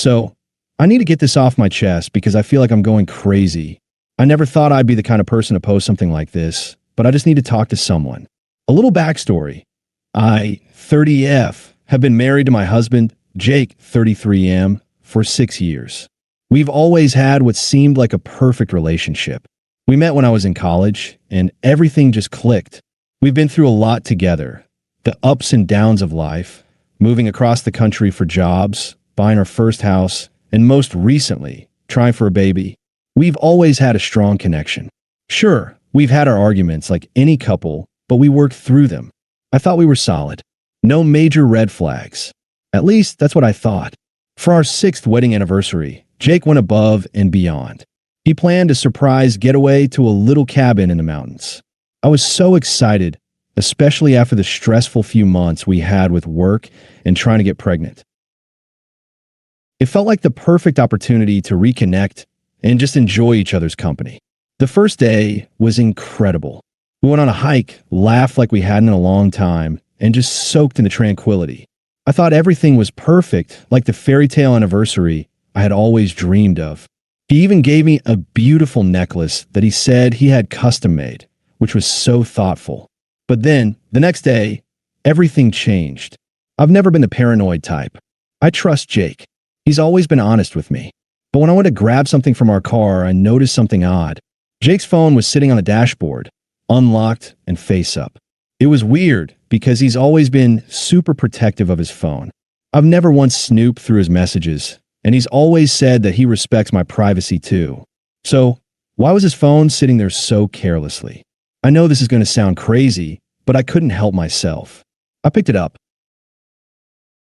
So, I need to get this off my chest because I feel like I'm going crazy. I never thought I'd be the kind of person to post something like this, but I just need to talk to someone. A little backstory. I, 30F, have been married to my husband, Jake, 33M, for 6 years. We've always had what seemed like a perfect relationship. We met when I was in college, and everything just clicked. We've been through a lot together. The ups and downs of life, moving across the country for jobs, buying our first house, and most recently, trying for a baby. We've always had a strong connection. Sure, we've had our arguments like any couple, but we worked through them. I thought we were solid. No major red flags. At least, that's what I thought. For our 6th wedding anniversary, Jake went above and beyond. He planned a surprise getaway to a little cabin in the mountains. I was so excited, especially after the stressful few months we had with work and trying to get pregnant. It felt like the perfect opportunity to reconnect and just enjoy each other's company. The first day was incredible. We went on a hike, laughed like we hadn't in a long time, and just soaked in the tranquility. I thought everything was perfect, like the fairy tale anniversary I had always dreamed of. He even gave me a beautiful necklace that he said he had custom made, which was so thoughtful. But then, the next day, everything changed. I've never been the paranoid type. I trust Jake. He's always been honest with me. But when I went to grab something from our car, I noticed something odd. Jake's phone was sitting on the dashboard, unlocked and face up. It was weird because he's always been super protective of his phone. I've never once snooped through his messages, and he's always said that he respects my privacy too. So, why was his phone sitting there so carelessly? I know this is going to sound crazy, but I couldn't help myself. I picked it up.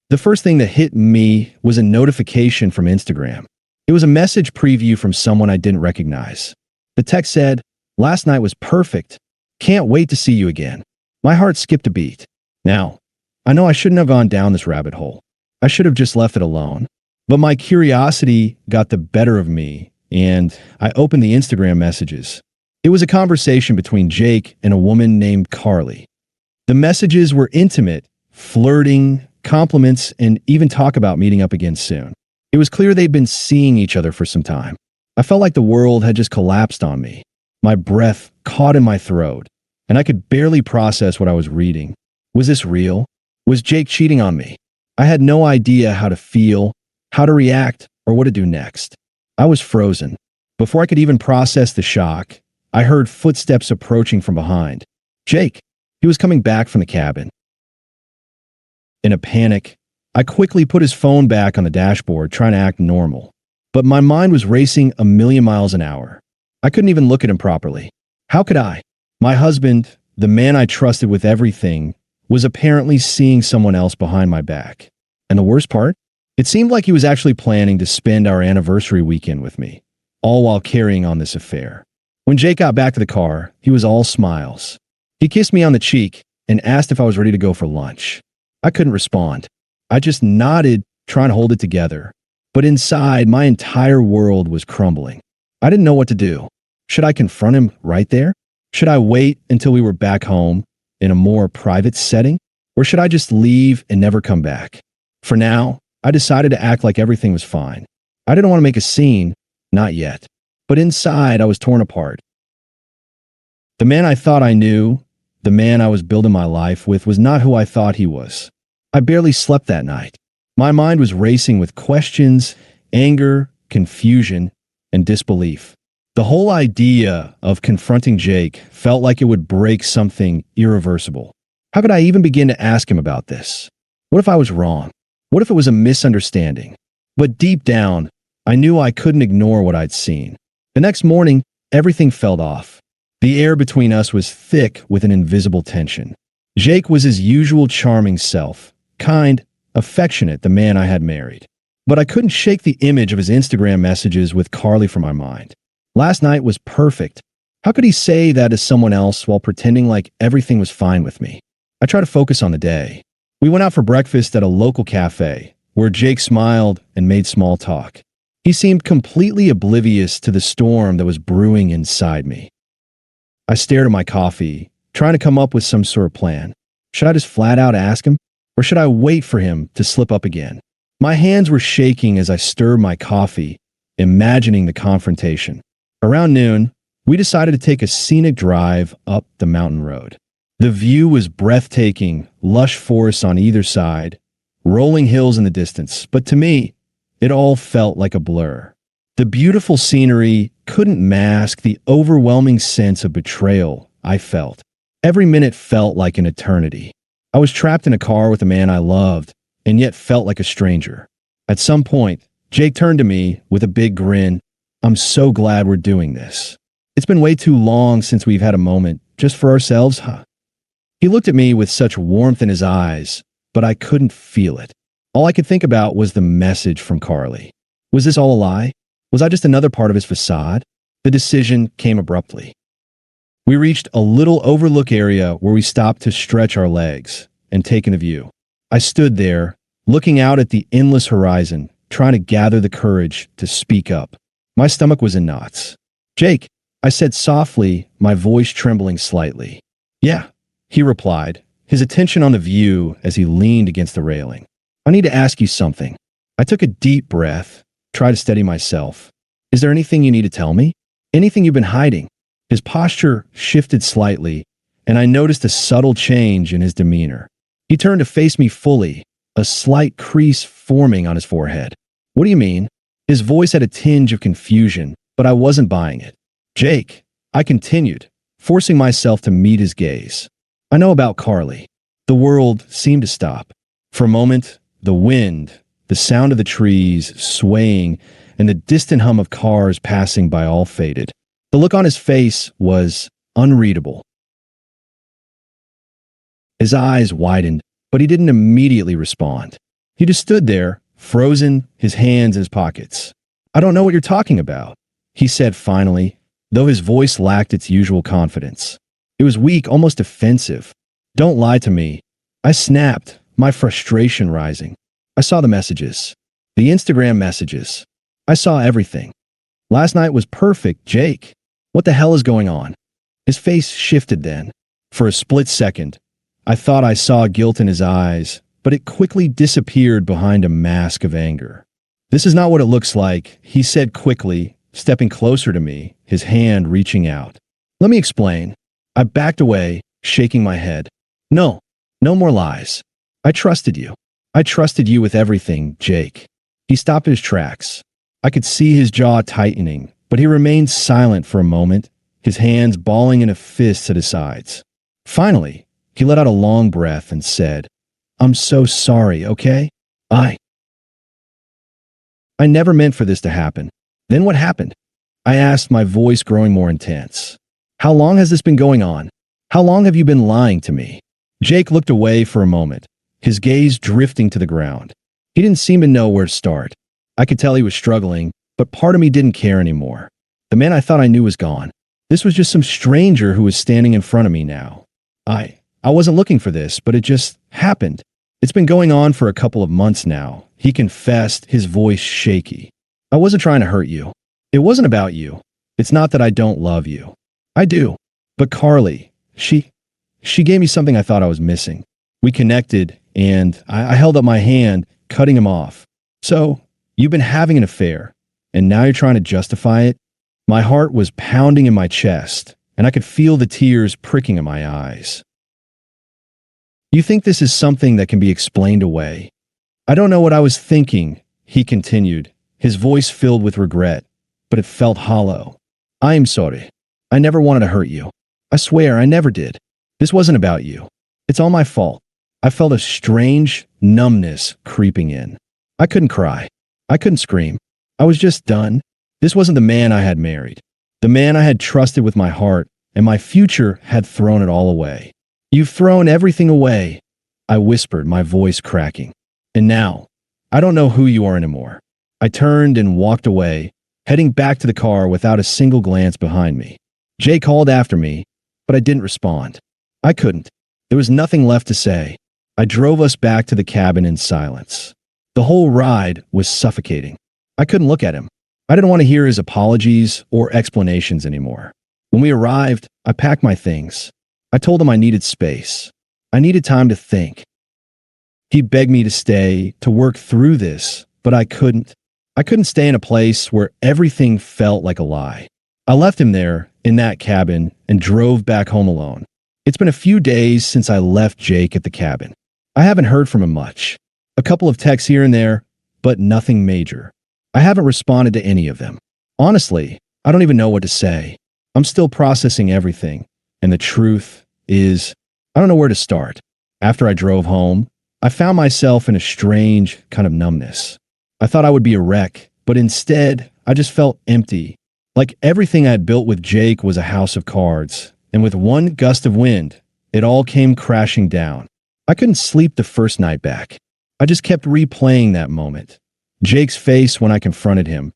The first thing that hit me was a notification from Instagram. It was a message preview from someone I didn't recognize. The text said, "Last night was perfect. Can't wait to see you again." My heart skipped a beat. Now, I know I shouldn't have gone down this rabbit hole. I should have just left it alone. But my curiosity got the better of me, and I opened the Instagram messages. It was a conversation between Jake and a woman named Carly. The messages were intimate, flirting, compliments, and even talk about meeting up again soon. It was clear they'd been seeing each other for some time. I felt like the world had just collapsed on me. My breath caught in my throat, and I could barely process what I was reading. Was this real? Was Jake cheating on me? I had no idea how to feel, how to react, or what to do next. I was frozen. Before I could even process the shock, I heard footsteps approaching from behind. Jake. He was coming back from the cabin. In a panic, I quickly put his phone back on the dashboard, trying to act normal. But my mind was racing a million miles an hour. I couldn't even look at him properly. How could I? My husband, the man I trusted with everything, was apparently seeing someone else behind my back. And the worst part? It seemed like he was actually planning to spend our anniversary weekend with me, all while carrying on this affair. When Jake got back to the car, he was all smiles. He kissed me on the cheek and asked if I was ready to go for lunch. I couldn't respond. I just nodded, trying to hold it together. But inside, my entire world was crumbling. I didn't know what to do. Should I confront him right there? Should I wait until we were back home in a more private setting? Or should I just leave and never come back? For now, I decided to act like everything was fine. I didn't want to make a scene, not yet. But inside, I was torn apart. The man I thought I knew, the man I was building my life with, was not who I thought he was. I barely slept that night. My mind was racing with questions, anger, confusion, and disbelief. The whole idea of confronting Jake felt like it would break something irreversible. How could I even begin to ask him about this? What if I was wrong? What if it was a misunderstanding? But deep down, I knew I couldn't ignore what I'd seen. The next morning, everything felt off. The air between us was thick with an invisible tension. Jake was his usual charming self, kind, affectionate, the man I had married. But I couldn't shake the image of his Instagram messages with Carly from my mind. Last night was perfect. How could he say that to someone else while pretending like everything was fine with me? I tried to focus on the day. We went out for breakfast at a local cafe, where Jake smiled and made small talk. He seemed completely oblivious to the storm that was brewing inside me. I stared at my coffee, trying to come up with some sort of plan. Should I just flat out ask him? Or should I wait for him to slip up again? My hands were shaking as I stirred my coffee, imagining the confrontation. Around noon, we decided to take a scenic drive up the mountain road. The view was breathtaking, lush forests on either side, rolling hills in the distance, but to me, it all felt like a blur. The beautiful scenery couldn't mask the overwhelming sense of betrayal I felt. Every minute felt like an eternity. I was trapped in a car with a man I loved, and yet felt like a stranger. At some point, Jake turned to me with a big grin. "I'm so glad we're doing this. It's been way too long since we've had a moment just for ourselves, huh?" He looked at me with such warmth in his eyes, but I couldn't feel it. All I could think about was the message from Carly. Was this all a lie? Was I just another part of his facade? The decision came abruptly. We reached a little overlook area where we stopped to stretch our legs and take in a view. I stood there, looking out at the endless horizon, trying to gather the courage to speak up. My stomach was in knots. "Jake," I said softly, my voice trembling slightly. "Yeah," he replied, his attention on the view as he leaned against the railing. "I need to ask you something." I took a deep breath, tried to steady myself. "Is there anything you need to tell me? Anything you've been hiding?" His posture shifted slightly, and I noticed a subtle change in his demeanor. He turned to face me fully, a slight crease forming on his forehead. "What do you mean?" His voice had a tinge of confusion, but I wasn't buying it. "Jake," I continued, forcing myself to meet his gaze. "I know about Carly." The world seemed to stop. For a moment, the wind, the sound of the trees swaying, and the distant hum of cars passing by all faded. The look on his face was unreadable. His eyes widened, but he didn't immediately respond. He just stood there, frozen, his hands in his pockets. "I don't know what you're talking about," he said finally, though his voice lacked its usual confidence. It was weak, almost offensive. "Don't lie to me." I snapped, my frustration rising. I saw the messages. The Instagram messages. I saw everything. "Last night was perfect, Jake. What the hell is going on?" His face shifted then. For a split second, I thought I saw guilt in his eyes, but it quickly disappeared behind a mask of anger. "This is not what it looks like," he said quickly, stepping closer to me, his hand reaching out. "Let me explain." I backed away, shaking my head. "No, no more lies. I trusted you. I trusted you with everything, Jake." He stopped his tracks. I could see his jaw tightening, but he remained silent for a moment, his hands balling in a fist at his sides. Finally, he let out a long breath and said, "I'm so sorry, okay? I never meant for this to happen." "Then what happened?" I asked, my voice growing more intense. "How long has this been going on? How long have you been lying to me?" Jake looked away for a moment, his gaze drifting to the ground. He didn't seem to know where to start. I could tell he was struggling, but part of me didn't care anymore. The man I thought I knew was gone. This was just some stranger who was standing in front of me now. I wasn't looking for this, but it just happened. "It's been going on for a couple of months now," he confessed, his voice shaky. "I wasn't trying to hurt you. It wasn't about you. It's not that I don't love you. I do. But Carly, she gave me something I thought I was missing." We connected, and I held up my hand, cutting him off. "So, you've been having an affair, and now you're trying to justify it?" My heart was pounding in my chest, and I could feel the tears pricking in my eyes. "You think this is something that can be explained away?" "I don't know what I was thinking," he continued, his voice filled with regret, but it felt hollow. "I am sorry. I never wanted to hurt you. I swear I never did. This wasn't about you. It's all my fault." I felt a strange numbness creeping in. I couldn't cry. I couldn't scream. I was just done. This wasn't the man I had married. The man I had trusted with my heart, and my future had thrown it all away. "You've thrown everything away," I whispered, my voice cracking. "And now, I don't know who you are anymore." I turned and walked away, heading back to the car without a single glance behind me. Jay called after me, but I didn't respond. I couldn't. There was nothing left to say. I drove us back to the cabin in silence. The whole ride was suffocating. I couldn't look at him. I didn't want to hear his apologies or explanations anymore. When we arrived, I packed my things. I told him I needed space. I needed time to think. He begged me to stay, to work through this, but I couldn't. I couldn't stay in a place where everything felt like a lie. I left him there, in that cabin, and drove back home alone. It's been a few days since I left Jake at the cabin. I haven't heard from him much. A couple of texts here and there, but nothing major. I haven't responded to any of them. Honestly, I don't even know what to say. I'm still processing everything, and the truth is, I don't know where to start. After I drove home, I found myself in a strange kind of numbness. I thought I would be a wreck, but instead, I just felt empty. Like everything I had built with Jake was a house of cards, and with one gust of wind, it all came crashing down. I couldn't sleep the first night back. I just kept replaying that moment. Jake's face when I confronted him.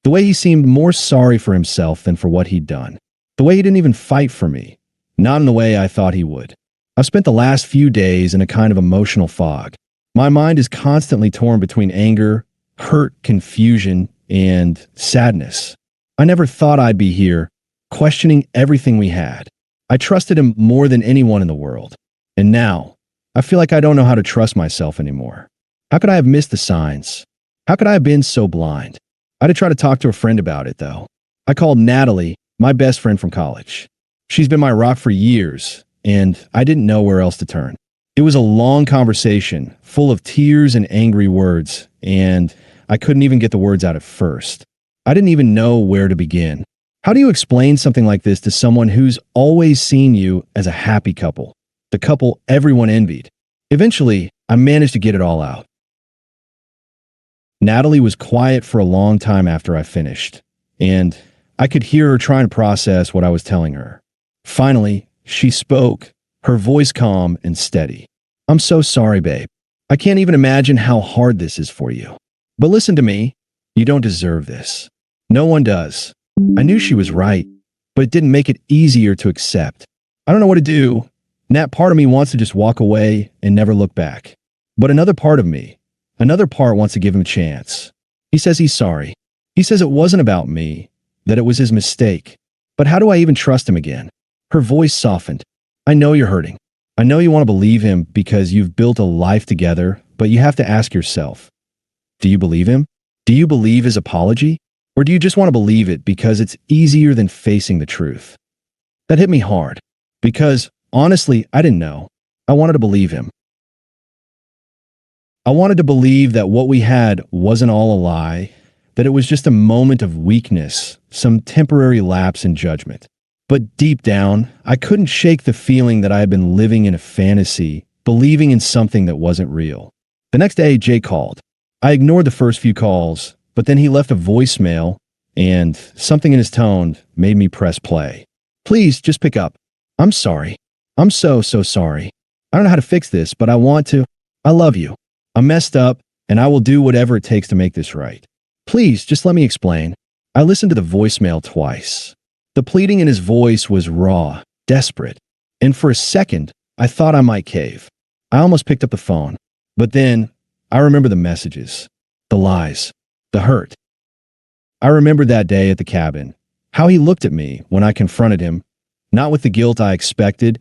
The way he seemed more sorry for himself than for what he'd done. The way he didn't even fight for me. Not in the way I thought he would. I've spent the last few days in a kind of emotional fog. My mind is constantly torn between anger, hurt, confusion, and sadness. I never thought I'd be here, questioning everything we had. I trusted him more than anyone in the world. And now, I feel like I don't know how to trust myself anymore. How could I have missed the signs? How could I have been so blind? I had to try to talk to a friend about it, though. I called Natalie, my best friend from college. She's been my rock for years, and I didn't know where else to turn. It was a long conversation, full of tears and angry words, and I couldn't even get the words out at first. I didn't even know where to begin. How do you explain something like this to someone who's always seen you as a happy couple? The couple everyone envied. Eventually, I managed to get it all out. Natalie was quiet for a long time after I finished, and I could hear her trying to process what I was telling her. Finally, she spoke, her voice calm and steady. "I'm so sorry, babe. I can't even imagine how hard this is for you. But listen to me. You don't deserve this. No one does." I knew she was right, but it didn't make it easier to accept. I don't know what to do. And that part of me wants to just walk away and never look back. But another part wants to give him a chance. He says he's sorry. He says it wasn't about me, that it was his mistake. But how do I even trust him again? Her voice softened. "I know you're hurting. I know you want to believe him because you've built a life together, but you have to ask yourself, do you believe him? Do you believe his apology? Or do you just want to believe it because it's easier than facing the truth?" That hit me hard, because honestly, I didn't know. I wanted to believe him. I wanted to believe that what we had wasn't all a lie, that it was just a moment of weakness, some temporary lapse in judgment. But deep down, I couldn't shake the feeling that I had been living in a fantasy, believing in something that wasn't real. The next day, Jay called. I ignored the first few calls, but then he left a voicemail, and something in his tone made me press play. "Please, just pick up. I'm sorry. I'm so sorry. I don't know how to fix this, but I want to. I love you. I'm messed up, and I will do whatever it takes to make this right. Please, just let me explain." I listened to the voicemail twice. The pleading in his voice was raw, desperate, and for a second, I thought I might cave. I almost picked up the phone, but then I remember the messages, the lies, the hurt. I remembered that day at the cabin, how he looked at me when I confronted him, not with the guilt I expected,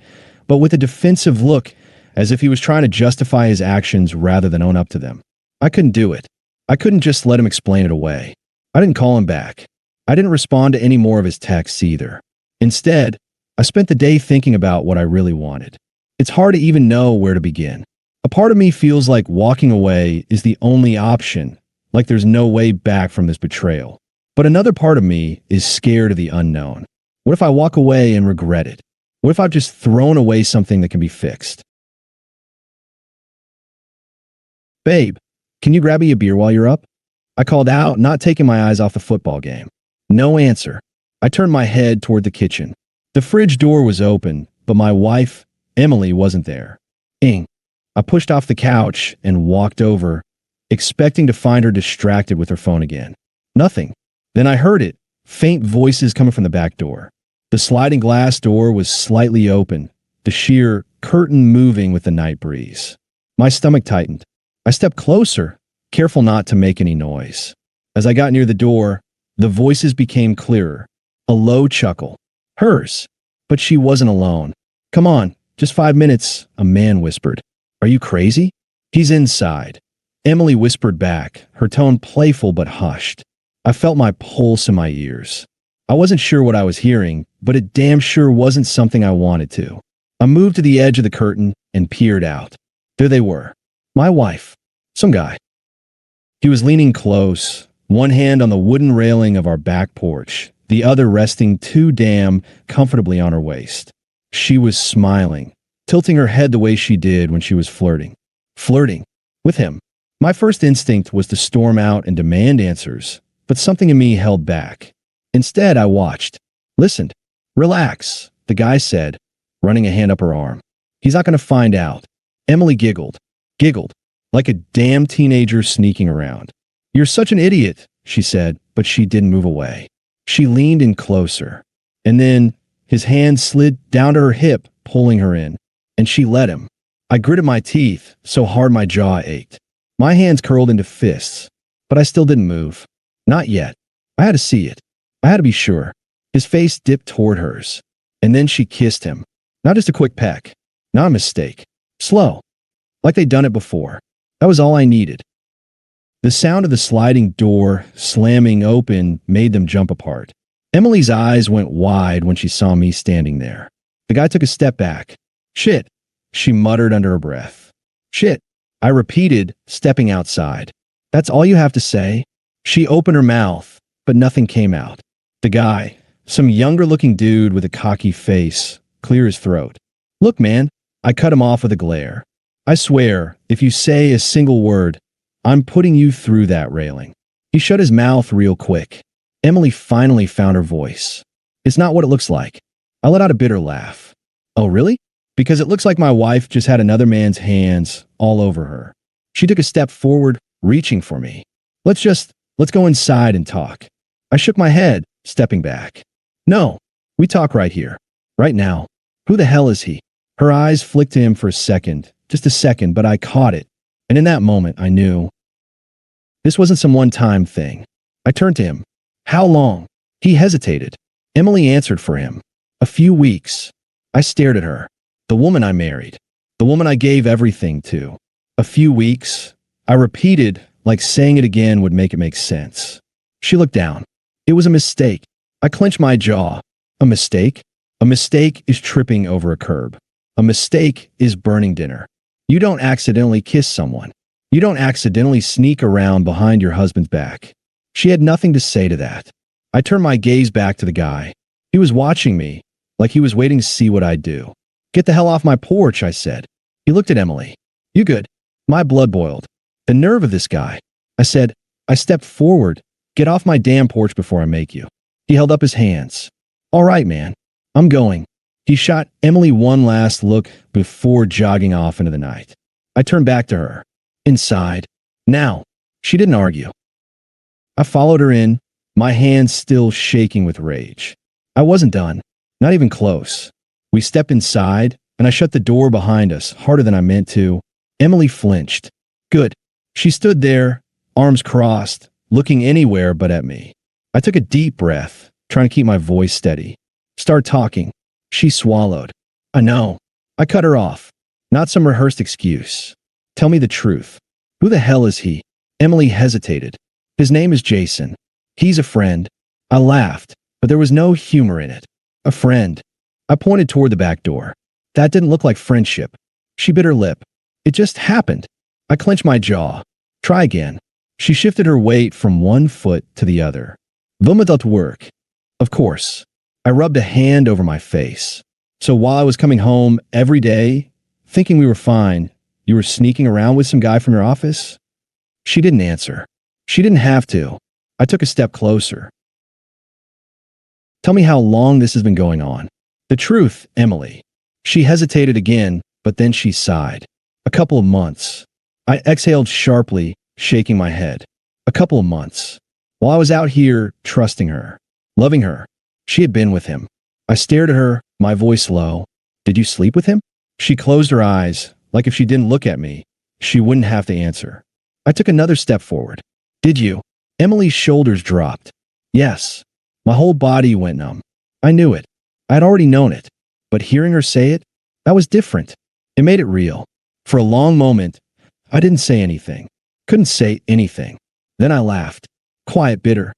but with a defensive look, as if he was trying to justify his actions rather than own up to them. I couldn't do it. I couldn't just let him explain it away. I didn't call him back. I didn't respond to any more of his texts either. Instead, I spent the day thinking about what I really wanted. It's hard to even know where to begin. A part of me feels like walking away is the only option, like there's no way back from this betrayal. But another part of me is scared of the unknown. What if I walk away and regret it? What if I've just thrown away something that can be fixed? "Babe, can you grab me a beer while you're up?" I called out, not taking my eyes off the football game. No answer. I turned my head toward the kitchen. The fridge door was open, but my wife, Emily, wasn't there. Ing. I pushed off the couch and walked over, expecting to find her distracted with her phone again. Nothing. Then I heard it, faint voices coming from the back door. The sliding glass door was slightly open, the sheer curtain moving with the night breeze. My stomach tightened. I stepped closer, careful not to make any noise. As I got near the door, the voices became clearer. A low chuckle. Hers. But she wasn't alone. "Come on, just 5 minutes," a man whispered. "Are you crazy?" He's inside, Emily whispered back, her tone playful but hushed. I felt my pulse in my ears. I wasn't sure what I was hearing, but it damn sure wasn't something I wanted to. I moved to the edge of the curtain and peered out. There they were. My wife. Some guy. He was leaning close, one hand on the wooden railing of our back porch, the other resting too damn comfortably on her waist. She was smiling, tilting her head the way she did when she was flirting. Flirting. With him. My first instinct was to storm out and demand answers, but something in me held back. Instead, I watched. Listened. Relax, the guy said, running a hand up her arm. He's not going to find out. Emily giggled. Giggled. Like a damn teenager sneaking around. You're such an idiot, she said, but she didn't move away. She leaned in closer. And then his hand slid down to her hip, pulling her in. And she let him. I gritted my teeth so hard my jaw ached. My hands curled into fists, but I still didn't move. Not yet. I had to see it. I had to be sure. His face dipped toward hers. And then she kissed him. Not just a quick peck. Not a mistake. Slow. Like they'd done it before. That was all I needed. The sound of the sliding door slamming open made them jump apart. Emily's eyes went wide when she saw me standing there. The guy took a step back. Shit, she muttered under her breath. Shit, I repeated, stepping outside. That's all you have to say? She opened her mouth, but nothing came out. The guy, some younger-looking dude with a cocky face, cleared his throat. Look, man, I cut him off with a glare. I swear, if you say a single word, I'm putting you through that railing. He shut his mouth real quick. Emily finally found her voice. It's not what it looks like. I let out a bitter laugh. Oh, really? Because it looks like my wife just had another man's hands all over her. She took a step forward, reaching for me. Let's go inside and talk. I shook my head, stepping back. No, we talk right here. Right now. Who the hell is he? Her eyes flicked to him for a second, just a second, but I caught it. And in that moment, I knew. This wasn't some one-time thing. I turned to him. How long? He hesitated. Emily answered for him. A few weeks. I stared at her. The woman I married. The woman I gave everything to. A few weeks. I repeated, like saying it again would make it make sense. She looked down. It was a mistake. I clenched my jaw. A mistake? A mistake is tripping over a curb. A mistake is burning dinner. You don't accidentally kiss someone. You don't accidentally sneak around behind your husband's back. She had nothing to say to that. I turned my gaze back to the guy. He was watching me, like he was waiting to see what I'd do. Get the hell off my porch, I said. He looked at Emily. You good? My blood boiled. The nerve of this guy. I said, I stepped forward. Get off my damn porch before I make you. He held up his hands. All right, man. I'm going. He shot Emily one last look before jogging off into the night. I turned back to her. Inside. Now. She didn't argue. I followed her in, my hands still shaking with rage. I wasn't done. Not even close. We stepped inside, and I shut the door behind us harder than I meant to. Emily flinched. Good. She stood there, arms crossed, looking anywhere but at me. I took a deep breath, trying to keep my voice steady. Start talking. She swallowed. I know. I cut her off. Not some rehearsed excuse. Tell me the truth. Who the hell is he? Emily hesitated. His name is Jason. He's a friend. I laughed, but there was no humor in it. A friend. I pointed toward the back door. That didn't look like friendship. She bit her lip. It just happened. I clenched my jaw. Try again. She shifted her weight from one foot to the other. Will that work? Of course. I rubbed a hand over my face. So while I was coming home every day, thinking we were fine, you were sneaking around with some guy from your office? She didn't answer. She didn't have to. I took a step closer. Tell me how long this has been going on. The truth, Emily. She hesitated again, but then she sighed. A couple of months. I exhaled sharply, shaking my head. A couple of months. While I was out here, trusting her, loving her. She had been with him. I stared at her, my voice low. Did you sleep with him? She closed her eyes, like if she didn't look at me, she wouldn't have to answer. I took another step forward. Did you? Emily's shoulders dropped. Yes. My whole body went numb. I knew it. I'd already known it. But hearing her say it, that was different. It made it real. For a long moment, I didn't say anything. Couldn't say anything. Then I laughed. Quiet, bitter.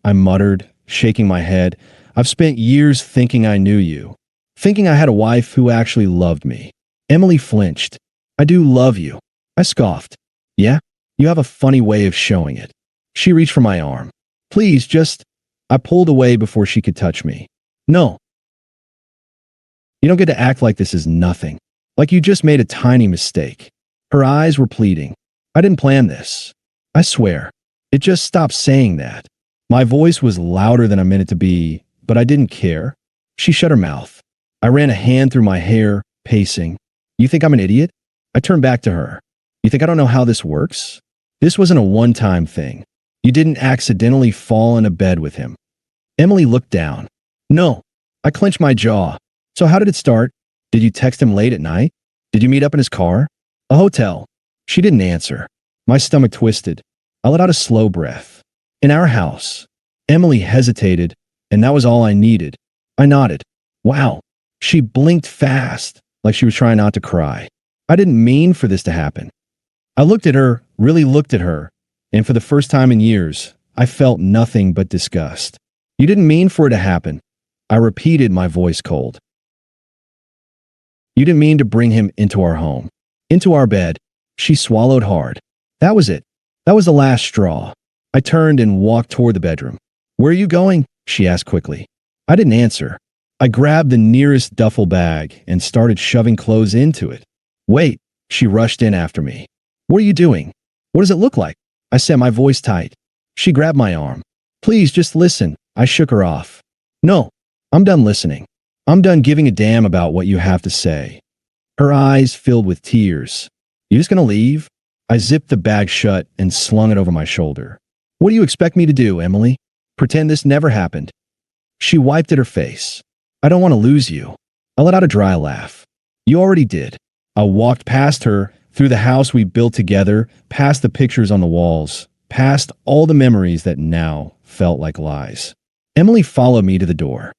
I muttered, shaking my head. I've spent years thinking I knew you. Thinking I had a wife who actually loved me. Emily flinched. I do love you. I scoffed. Yeah? You have a funny way of showing it. She reached for my arm. Please, just... I pulled away before she could touch me. No. You don't get to act like this is nothing. Like you just made a tiny mistake. Her eyes were pleading. I didn't plan this. I swear. It just stopped saying that. My voice was louder than I meant it to be, but I didn't care. She shut her mouth. I ran a hand through my hair, pacing. You think I'm an idiot? I turned back to her. You think I don't know how this works? This wasn't a one-time thing. You didn't accidentally fall into bed with him. Emily looked down. No. I clenched my jaw. So how did it start? Did you text him late at night? Did you meet up in his car? A hotel. She didn't answer. My stomach twisted. I let out a slow breath. In our house. Emily hesitated, and that was all I needed. I nodded. Wow. She blinked fast, like she was trying not to cry. I didn't mean for this to happen. I looked at her, really looked at her, and for the first time in years, I felt nothing but disgust. You didn't mean for it to happen. I repeated, my voice cold. You didn't mean to bring him into our home, into our bed. She swallowed hard. That was it. That was the last straw. I turned and walked toward the bedroom. Where are you going? She asked quickly. I didn't answer. I grabbed the nearest duffel bag and started shoving clothes into it. Wait, she rushed in after me. What are you doing? What does it look like? I said, my voice tight. She grabbed my arm. Please, just listen. I shook her off. No, I'm done listening. I'm done giving a damn about what you have to say. Her eyes filled with tears. You just gonna leave? I zipped the bag shut and slung it over my shoulder. What do you expect me to do, Emily? Pretend this never happened? She wiped at her face. I don't want to lose you. I let out a dry laugh. You already did. I walked past her, through the house we built together, past the pictures on the walls, past all the memories that now felt like lies. Emily followed me to the door.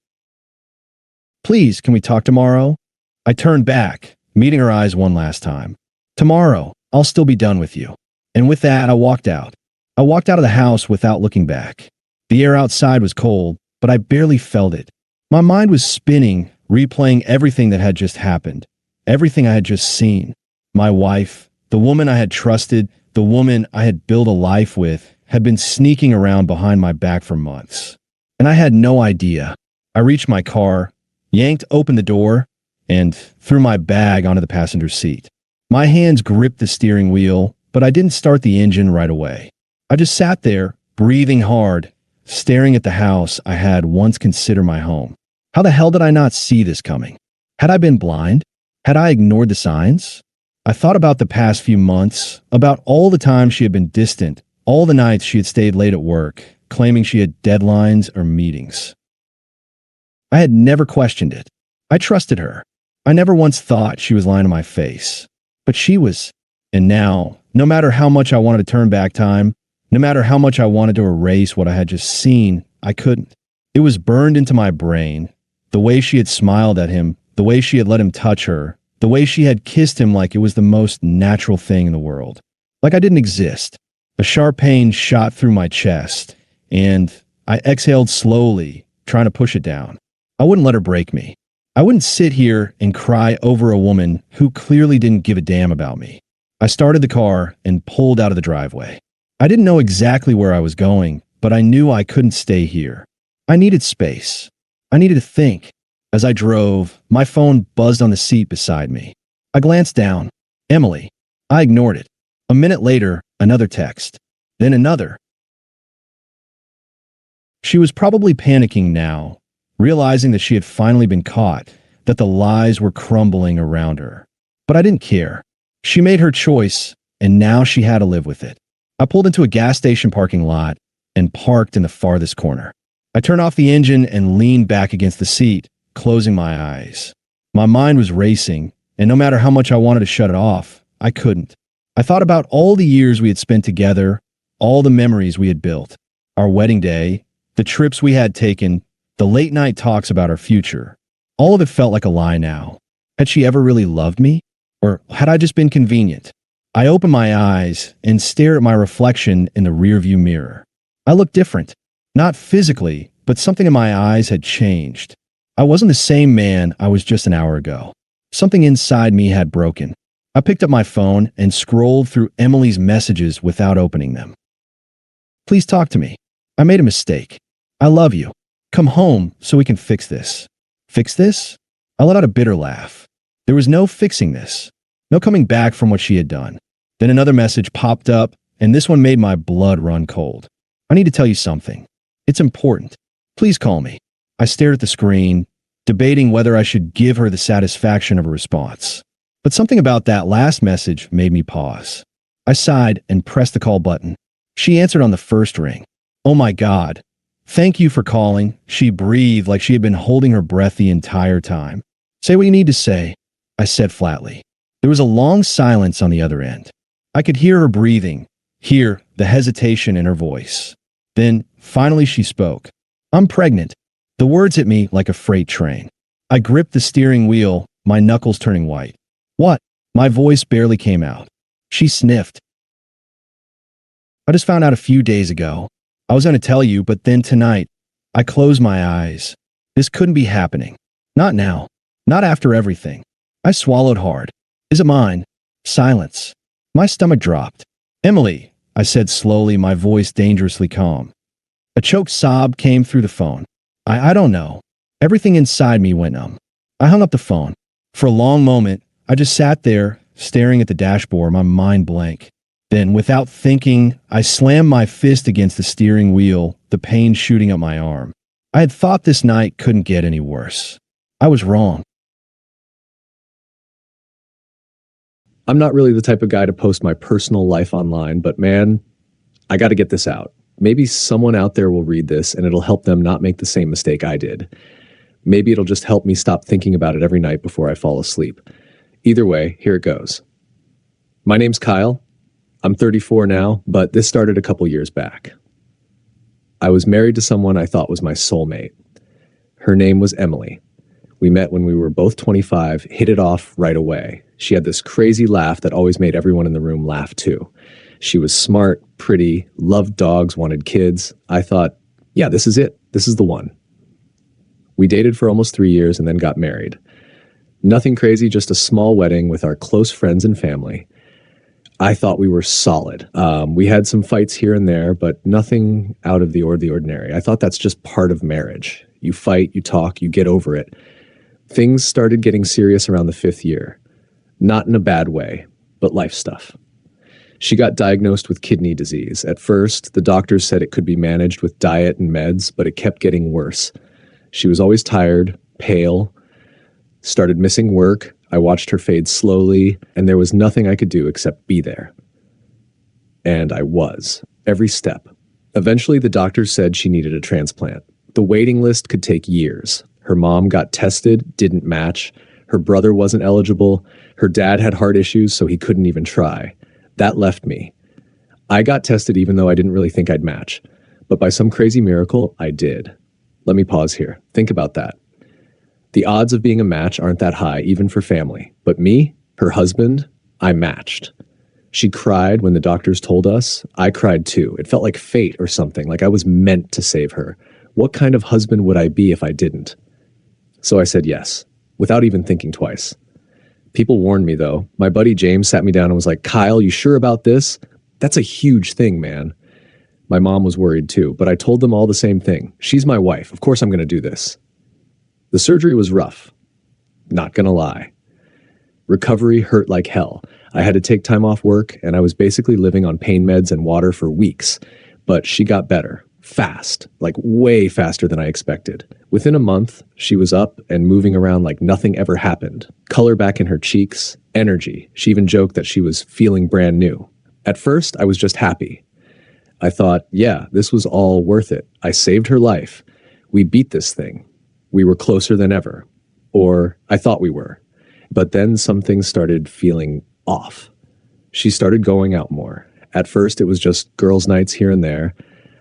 Please, can we talk tomorrow? I turned back, meeting her eyes one last time. Tomorrow, I'll still be done with you. And with that, I walked out. I walked out of the house without looking back. The air outside was cold, but I barely felt it. My mind was spinning, replaying everything that had just happened, everything I had just seen. My wife, the woman I had trusted, the woman I had built a life with, had been sneaking around behind my back for months. And I had no idea. I reached my car, yanked open the door, and threw my bag onto the passenger seat. My hands gripped the steering wheel, but I didn't start the engine right away. I just sat there, breathing hard, staring at the house I had once considered my home. How the hell did I not see this coming? Had I been blind? Had I ignored the signs? I thought about the past few months, about all the times she had been distant, all the nights she had stayed late at work, claiming she had deadlines or meetings. I had never questioned it. I trusted her. I never once thought she was lying to my face. But she was. And now, no matter how much I wanted to turn back time, no matter how much I wanted to erase what I had just seen, I couldn't. It was burned into my brain. The way she had smiled at him, the way she had let him touch her, the way she had kissed him like it was the most natural thing in the world. Like I didn't exist. A sharp pain shot through my chest, and I exhaled slowly, trying to push it down. I wouldn't let her break me. I wouldn't sit here and cry over a woman who clearly didn't give a damn about me. I started the car and pulled out of the driveway. I didn't know exactly where I was going, but I knew I couldn't stay here. I needed space. I needed to think. As I drove, my phone buzzed on the seat beside me. I glanced down. Emily. I ignored it. A minute later, another text. Then another. She was probably panicking now, realizing that she had finally been caught, that the lies were crumbling around her. But I didn't care. She made her choice, and now she had to live with it. I pulled into a gas station parking lot and parked in the farthest corner. I turned off the engine and leaned back against the seat, closing my eyes. My mind was racing, and no matter how much I wanted to shut it off, I couldn't. I thought about all the years we had spent together, all the memories we had built, our wedding day, the trips we had taken, the late-night talks about our future. All of it felt like a lie now. Had she ever really loved me? Or had I just been convenient? I open my eyes and stare at my reflection in the rearview mirror. I look different. Not physically, but something in my eyes had changed. I wasn't the same man I was just an hour ago. Something inside me had broken. I picked up my phone and scrolled through Emily's messages without opening them. Please talk to me. I made a mistake. I love you. Come home so we can fix this. Fix this? I let out a bitter laugh. There was no fixing this. No coming back from what she had done. Then another message popped up, and this one made my blood run cold. I need to tell you something. It's important. Please call me. I stared at the screen, debating whether I should give her the satisfaction of a response. But something about that last message made me pause. I sighed and pressed the call button. She answered on the first ring. Oh my God. Thank you for calling. She breathed like she had been holding her breath the entire time. Say what you need to say, I said flatly. There was a long silence on the other end. I could hear her breathing, hear the hesitation in her voice. Then, finally she spoke. I'm pregnant. The words hit me like a freight train. I gripped the steering wheel, my knuckles turning white. What? My voice barely came out. She sniffed. I just found out a few days ago. I was going to tell you, but then tonight, I closed my eyes. This couldn't be happening. Not now. Not after everything. I swallowed hard. Is it mine? Silence. My stomach dropped. Emily, I said slowly, my voice dangerously calm. A choked sob came through the phone. I don't know. Everything inside me went numb. I hung up the phone. For a long moment, I just sat there, staring at the dashboard, my mind blank. Then, without thinking, I slammed my fist against the steering wheel, the pain shooting up my arm. I had thought this night couldn't get any worse. I was wrong. I'm not really the type of guy to post my personal life online, but man, I got to get this out. Maybe someone out there will read this and it'll help them not make the same mistake I did. Maybe it'll just help me stop thinking about it every night before I fall asleep. Either way, here it goes. My name's Kyle. I'm 34 now, but this started a couple years back. I was married to someone I thought was my soulmate. Her name was Emily. We met when we were both 25, hit it off right away. She had this crazy laugh that always made everyone in the room laugh too. She was smart, pretty, loved dogs, wanted kids. I thought, yeah, this is it. This is the one. We dated for almost 3 years and then got married. Nothing crazy, just a small wedding with our close friends and family. I thought we were solid. We had some fights here and there, but nothing out of the ordinary. I thought that's just part of marriage. You fight, you talk, you get over it. Things started getting serious around the 5th year. Not in a bad way, but life stuff. She got diagnosed with kidney disease. At first, the doctors said it could be managed with diet and meds, but it kept getting worse. She was always tired, pale, started missing work. I watched her fade slowly, and there was nothing I could do except be there. And I was, every step. Eventually, the doctors said she needed a transplant. The waiting list could take years. Her mom got tested, didn't match. Her brother wasn't eligible. Her dad had heart issues, so he couldn't even try. That left me. I got tested even though I didn't really think I'd match. But by some crazy miracle, I did. Let me pause here. Think about that. The odds of being a match aren't that high, even for family. But me, her husband, I matched. She cried when the doctors told us. I cried too. It felt like fate or something, like I was meant to save her. What kind of husband would I be if I didn't? So I said yes, without even thinking twice. People warned me, though. My buddy James sat me down and was like, Kyle, you sure about this? That's a huge thing, man. My mom was worried too, but I told them all the same thing. She's my wife. Of course I'm going to do this. The surgery was rough. Not going to lie. Recovery hurt like hell. I had to take time off work, and I was basically living on pain meds and water for weeks. But she got better. Fast. Like way faster than I expected. Within a month, she was up and moving around like nothing ever happened. Color back in her cheeks. Energy. She even joked that she was feeling brand new. At first, I was just happy. I thought, yeah, this was all worth it. I saved her life. We beat this thing. We were closer than ever. Or I thought we were. But then some things started feeling off. She started going out more. At first, it was just girls' nights here and there.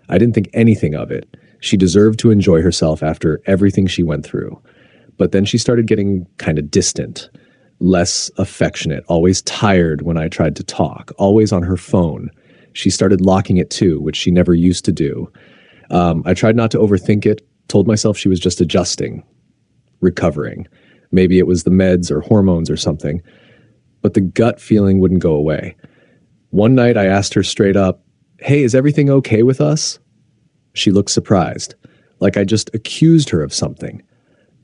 I didn't think anything of it. She deserved to enjoy herself after everything she went through. But then she started getting kind of distant. less affectionate, always tired when I tried to talk, always on her phone. She started locking it too, which she never used to do. I tried not to overthink it, told myself she was just adjusting, recovering. Maybe it was the meds or hormones or something, but the gut feeling wouldn't go away. One night I asked her straight up, "Hey, is everything okay with us?" She looked surprised, like I just accused her of something.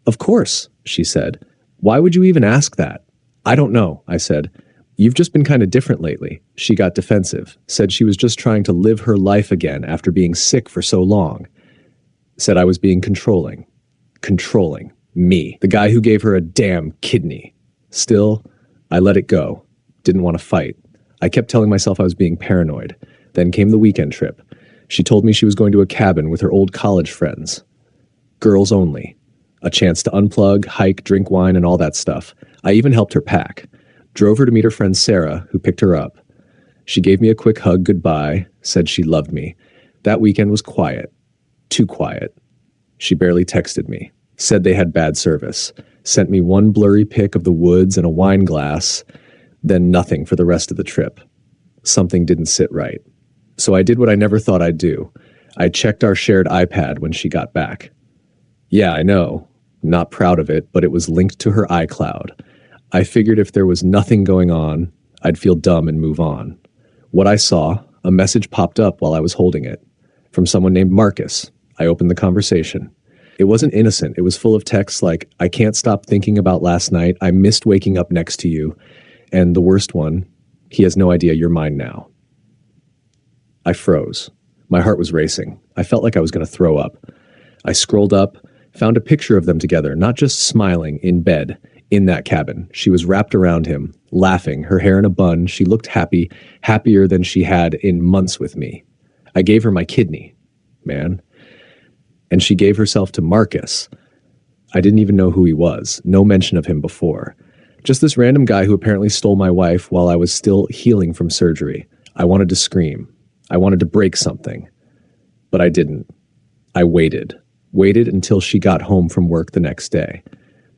"Of course," she said. "Why would you even ask that?" "I don't know," I said. "You've just been kind of different lately." She got defensive, said she was just trying to live her life again after being sick for so long. Said I was being controlling. Controlling. Me, the guy who gave her a damn kidney. Still, I let it go. Didn't want to fight. I kept telling myself I was being paranoid. Then came the weekend trip. She told me she was going to a cabin with her old college friends. Girls only. A chance to unplug, hike, drink wine, and all that stuff. I even helped her pack. Drove her to meet her friend Sarah, who picked her up. She gave me a quick hug goodbye, said she loved me. That weekend was quiet. Too quiet. She barely texted me. Said they had bad service. Sent me one blurry pic of the woods and a wine glass, then nothing for the rest of the trip. Something didn't sit right. So I did what I never thought I'd do. I checked our shared iPad when she got back. Yeah, I know. Not proud of it, but it was linked to her iCloud. I figured if there was nothing going on, I'd feel dumb and move on. What I saw, a message popped up while I was holding it. From someone named Marcus. I opened the conversation. It wasn't innocent. It was full of texts like, "I can't stop thinking about last night. I missed waking up next to you." And the worst one, "He has no idea you're mine now." I froze. My heart was racing. I felt like I was going to throw up. I scrolled up, found a picture of them together, not just smiling, in bed, in that cabin. She was wrapped around him, laughing, her hair in a bun. She looked happy, happier than she had in months with me. I gave her my kidney, man. And she gave herself to Marcus. I didn't even know who he was. No mention of him before. Just this random guy who apparently stole my wife while I was still healing from surgery. I wanted to scream. I wanted to break something. But I didn't. I waited. Waited until she got home from work the next day.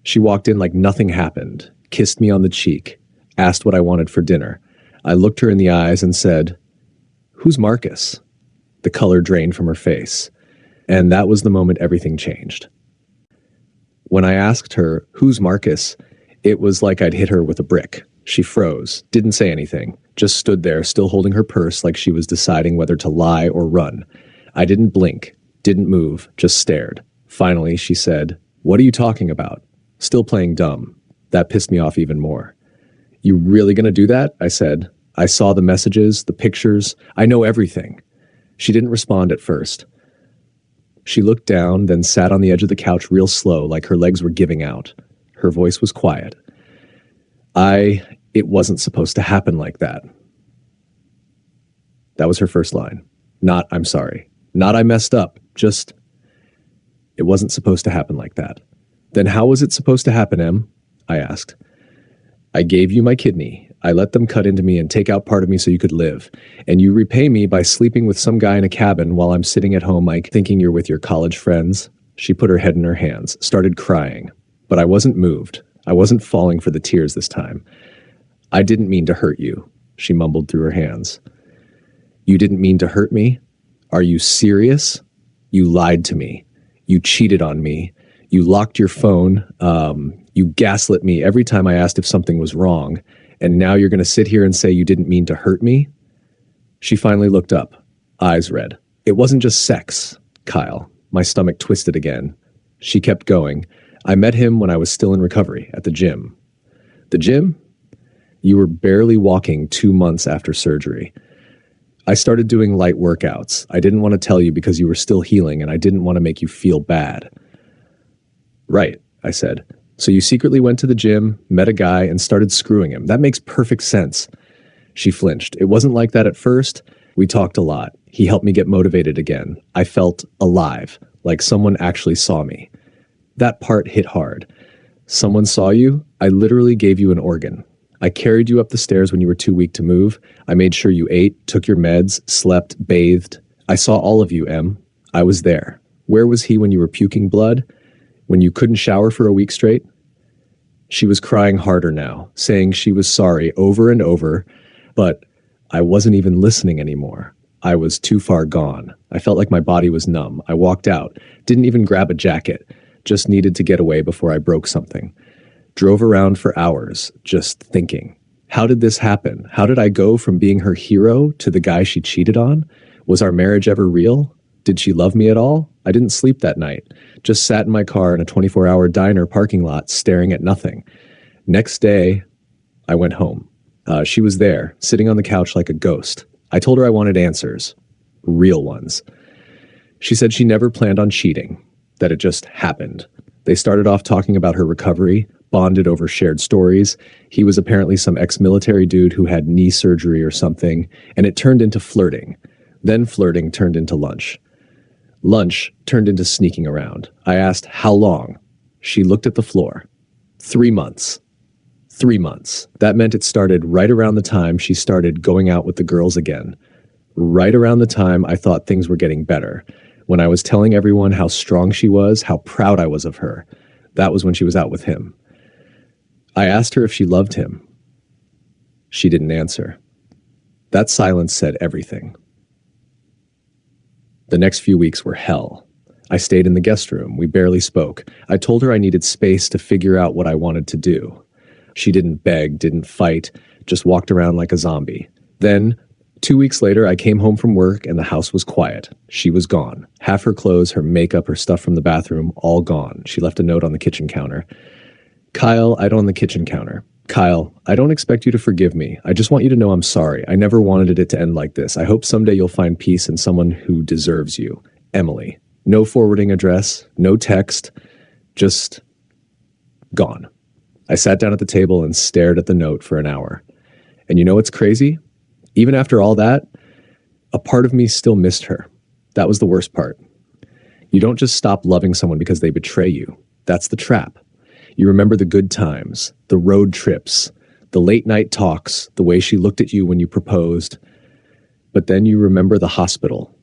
She walked in like nothing happened, kissed me on the cheek, asked what I wanted for dinner. I looked her in the eyes and said, "Who's Marcus?" The color drained from her face. And that was the moment everything changed. When I asked her, "Who's Marcus?" it was like I'd hit her with a brick. She froze, didn't say anything, just stood there, still holding her purse like she was deciding whether to lie or run. I didn't blink, didn't move, just stared. Finally, she said, "What are you talking about?" Still playing dumb. That pissed me off even more. "You really gonna do that?" I said. "I saw the messages, the pictures. I know everything." She didn't respond at first. She looked down, then sat on the edge of the couch real slow, like her legs were giving out. Her voice was quiet. It wasn't supposed to happen like that." That was her first line. Not, "I'm sorry." Not, "I messed up." Just, "It wasn't supposed to happen like that." "Then how was it supposed to happen, Em?" I asked. "I gave you my kidney. I let them cut into me and take out part of me so you could live. And you repay me by sleeping with some guy in a cabin while I'm sitting at home like thinking you're with your college friends." She put her head in her hands, started crying. But I wasn't moved. I wasn't falling for the tears this time. "I didn't mean to hurt you," she mumbled through her hands. "You didn't mean to hurt me? Are you serious? You lied to me. You cheated on me. You locked your phone. You gaslit me every time I asked if something was wrong. And now you're going to sit here and say you didn't mean to hurt me?" She finally looked up, eyes red. "It wasn't just sex, Kyle." My stomach twisted again. She kept going. "I met him when I was still in recovery at the gym." "The gym? You were barely walking 2 months after surgery. I started doing light workouts. I didn't want to tell you because you were still healing and I didn't want to make you feel bad." "Right," I said. "So you secretly went to the gym, met a guy, and started screwing him. That makes perfect sense." She flinched. "It wasn't like that at first. We talked a lot. He helped me get motivated again. I felt alive, like someone actually saw me." That part hit hard. "Someone saw you? I literally gave you an organ. I carried you up the stairs when you were too weak to move. I made sure you ate, took your meds, slept, bathed. I saw all of you, Em. I was there. Where was he when you were puking blood? When you couldn't shower for a week straight?" She was crying harder now, saying she was sorry over and over, but I wasn't even listening anymore. I was too far gone. I felt like my body was numb. I walked out, didn't even grab a jacket, just needed to get away before I broke something. Drove around for hours, just thinking. How did this happen? How did I go from being her hero to the guy she cheated on? Was our marriage ever real? Did she love me at all? I didn't sleep that night. Just sat in my car in a 24-hour diner parking lot staring at nothing. Next day, I went home. She was there, sitting on the couch like a ghost. I told her I wanted answers. Real ones. She said she never planned on cheating, that it just happened. They started off talking about her recovery, bonded over shared stories. He was apparently some ex-military dude who had knee surgery or something, and it turned into flirting. Then flirting turned into lunch. Lunch turned into sneaking around. I asked, how long? She looked at the floor. 3 months. 3 months. That meant it started right around the time she started going out with the girls again. Right around the time I thought things were getting better. When I was telling everyone how strong she was, how proud I was of her. That was when she was out with him. I asked her if she loved him. She didn't answer. That silence said everything. The next few weeks were hell. I stayed in the guest room. We barely spoke. I told her I needed space to figure out what I wanted to do. She didn't beg, didn't fight, just walked around like a zombie. Then, 2 weeks later, I came home from work and the house was quiet. She was gone. Half her clothes, her makeup, her stuff from the bathroom, all gone. She left a note on the kitchen counter. Kyle, on the kitchen counter. Kyle, I don't expect you to forgive me. I just want you to know I'm sorry. I never wanted it to end like this. I hope someday you'll find peace in someone who deserves you. Emily. No forwarding address, no text, just gone. I sat down at the table and stared at the note for an hour. And you know what's crazy? Even after all that, a part of me still missed her. That was the worst part. You don't just stop loving someone because they betray you. That's the trap. You remember the good times, the road trips, the late night talks, the way she looked at you when you proposed. But then you remember the hospital,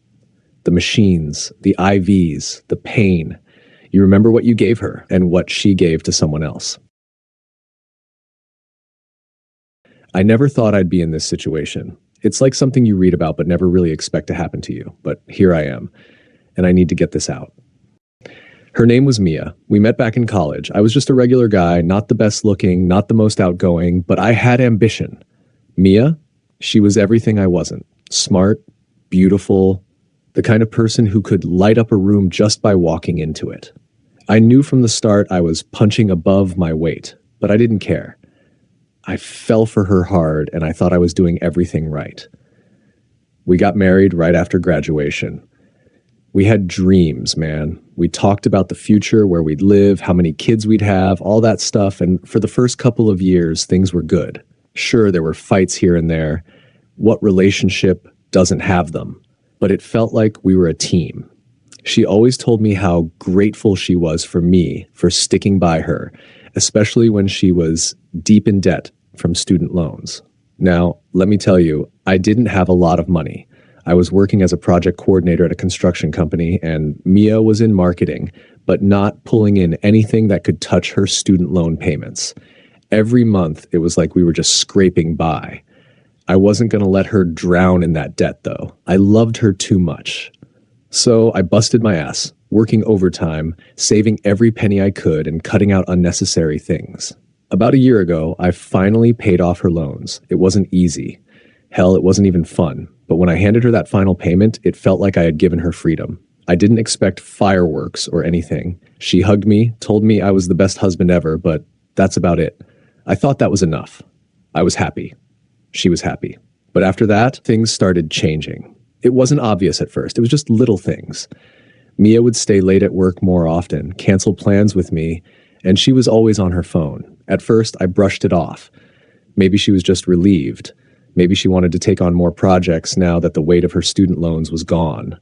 the machines, the IVs, the pain. You remember what you gave her and what she gave to someone else. I never thought I'd be in this situation. It's like something you read about but never really expect to happen to you. But here I am, and I need to get this out. Her name was Mia. We met back in college. I was just a regular guy, not the best looking, not the most outgoing, but I had ambition. Mia, she was everything I wasn't. Smart, beautiful, the kind of person who could light up a room just by walking into it. I knew from the start I was punching above my weight, but I didn't care. I fell for her hard, and I thought I was doing everything right. We got married right after graduation. We had dreams, man. We talked about the future, where we'd live, how many kids we'd have, all that stuff, and for the first couple of years, things were good. Sure, there were fights here and there. What relationship doesn't have them? But it felt like we were a team. She always told me how grateful she was for me for sticking by her, especially when she was deep in debt from student loans. Now, let me tell you, I didn't have a lot of money. I was working as a project coordinator at a construction company, and Mia was in marketing, but not pulling in anything that could touch her student loan payments. Every month, it was like we were just scraping by. I wasn't going to let her drown in that debt, though. I loved her too much. So I busted my ass, working overtime, saving every penny I could, and cutting out unnecessary things. About a year ago, I finally paid off her loans. It wasn't easy. Hell, it wasn't even fun. But when I handed her that final payment, it felt like I had given her freedom. I didn't expect fireworks or anything. She hugged me, told me I was the best husband ever, but that's about it. I thought that was enough. I was happy. She was happy. But after that, things started changing. It wasn't obvious at first. It was just little things. Mia would stay late at work more often, cancel plans with me, and she was always on her phone. At first, I brushed it off. Maybe she was just relieved. Maybe she wanted to take on more projects now that the weight of her student loans was gone.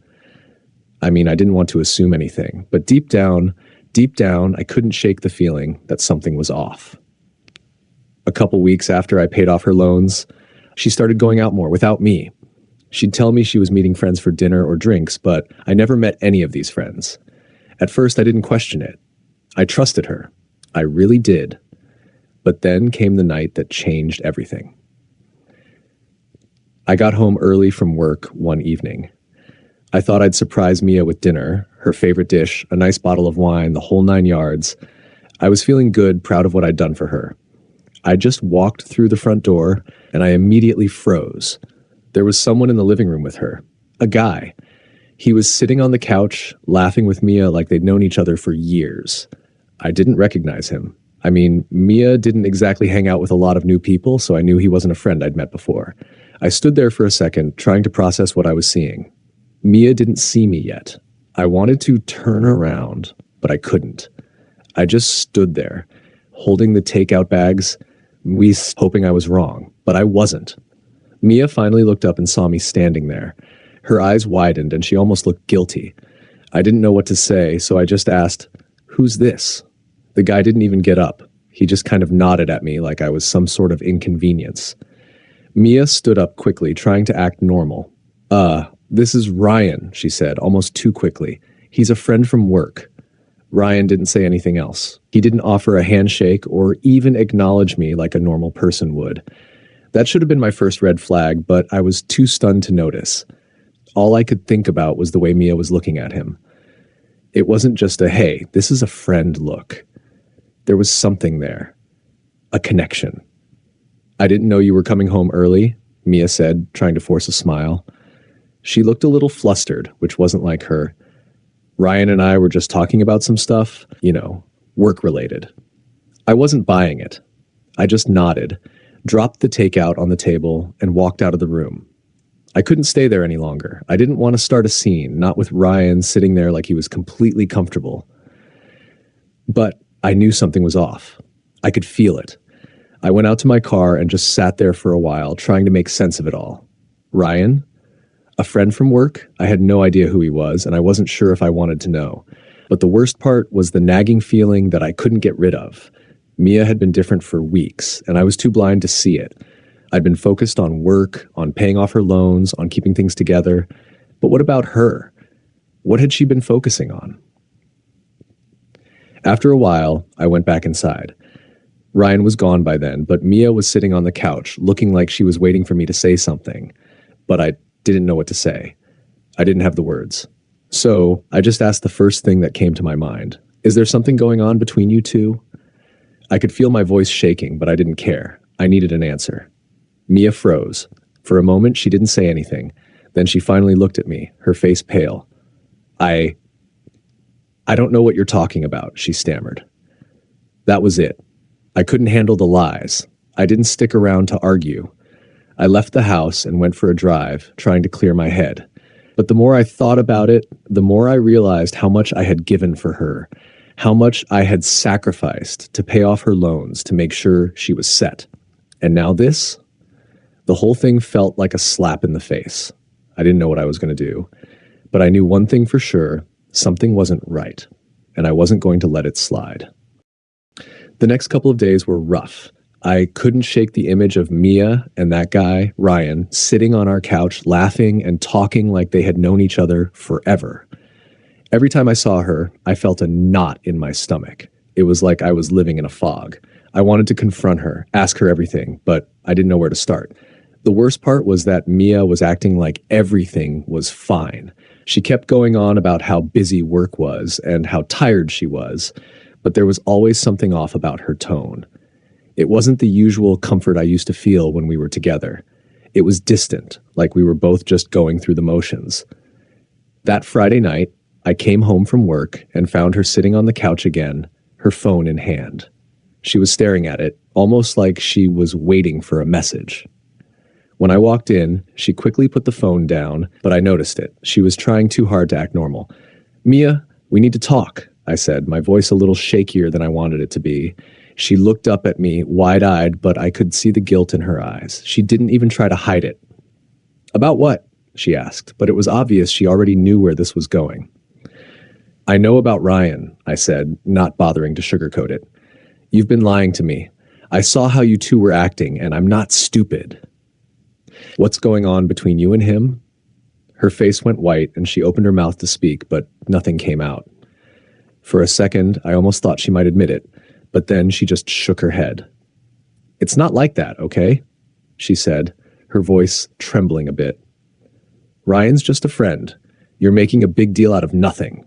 I mean, I didn't want to assume anything, but deep down, I couldn't shake the feeling that something was off. A couple weeks after I paid off her loans, she started going out more without me. She'd tell me she was meeting friends for dinner or drinks, but I never met any of these friends. At first, I didn't question it. I trusted her. I really did. But then came the night that changed everything. I got home early from work one evening. I thought I'd surprise Mia with dinner, her favorite dish, a nice bottle of wine, the whole 9 yards. I was feeling good, proud of what I'd done for her. I just walked through the front door, and I immediately froze. There was someone in the living room with her. A guy. He was sitting on the couch, laughing with Mia like they'd known each other for years. I didn't recognize him. I mean, Mia didn't exactly hang out with a lot of new people, so I knew he wasn't a friend I'd met before. I stood there for a second, trying to process what I was seeing. Mia didn't see me yet. I wanted to turn around, but I couldn't. I just stood there, holding the takeout bags, hoping I was wrong, but I wasn't. Mia finally looked up and saw me standing there. Her eyes widened, and she almost looked guilty. I didn't know what to say, so I just asked, "Who's this?" The guy didn't even get up. He just kind of nodded at me like I was some sort of inconvenience. Mia stood up quickly, trying to act normal. This is Ryan," she said, almost too quickly. "He's a friend from work." Ryan didn't say anything else. He didn't offer a handshake or even acknowledge me like a normal person would. That should have been my first red flag, but I was too stunned to notice. All I could think about was the way Mia was looking at him. It wasn't just a, "Hey, this is a friend" look. There was something there. A connection. "I didn't know you were coming home early," Mia said, trying to force a smile. She looked a little flustered, which wasn't like her. "Ryan and I were just talking about some stuff, work-related." I wasn't buying it. I just nodded, dropped the takeout on the table, and walked out of the room. I couldn't stay there any longer. I didn't want to start a scene, not with Ryan sitting there like he was completely comfortable. But I knew something was off. I could feel it. I went out to my car and just sat there for a while, trying to make sense of it all. Ryan? A friend from work? I had no idea who he was, and I wasn't sure if I wanted to know. But the worst part was the nagging feeling that I couldn't get rid of. Mia had been different for weeks, and I was too blind to see it. I'd been focused on work, on paying off her loans, on keeping things together. But what about her? What had she been focusing on? After a while, I went back inside. Ryan was gone by then, but Mia was sitting on the couch, looking like she was waiting for me to say something. But I didn't know what to say. I didn't have the words. So I just asked the first thing that came to my mind. "Is there something going on between you two?" I could feel my voice shaking, but I didn't care. I needed an answer. Mia froze. For a moment, she didn't say anything. Then she finally looked at me, her face pale. I don't know what you're talking about," she stammered. That was it. I couldn't handle the lies. I didn't stick around to argue. I left the house and went for a drive, trying to clear my head. But the more I thought about it, the more I realized how much I had given for her, how much I had sacrificed to pay off her loans to make sure she was set. And now this? The whole thing felt like a slap in the face. I didn't know what I was going to do. But I knew one thing for sure, something wasn't right, and I wasn't going to let it slide. The next couple of days were rough. I couldn't shake the image of Mia and that guy, Ryan, sitting on our couch laughing and talking like they had known each other forever. Every time I saw her, I felt a knot in my stomach. It was like I was living in a fog. I wanted to confront her, ask her everything, but I didn't know where to start. The worst part was that Mia was acting like everything was fine. She kept going on about how busy work was and how tired she was, but there was always something off about her tone. It wasn't the usual comfort I used to feel when we were together. It was distant, like we were both just going through the motions. That Friday night, I came home from work and found her sitting on the couch again, her phone in hand. She was staring at it, almost like she was waiting for a message. When I walked in, she quickly put the phone down, but I noticed it. She was trying too hard to act normal. "Mia, we need to talk," I said, my voice a little shakier than I wanted it to be. She looked up at me, wide-eyed, but I could see the guilt in her eyes. She didn't even try to hide it. "About what?" she asked, but it was obvious she already knew where this was going. "I know about Ryan," I said, not bothering to sugarcoat it. "You've been lying to me. I saw how you two were acting, and I'm not stupid." "What's going on between you and him?" Her face went white, and she opened her mouth to speak, but nothing came out. For a second, I almost thought she might admit it, but then she just shook her head. It's not like that, okay? She said, her voice trembling a bit. Ryan's just a friend. You're making a big deal out of nothing.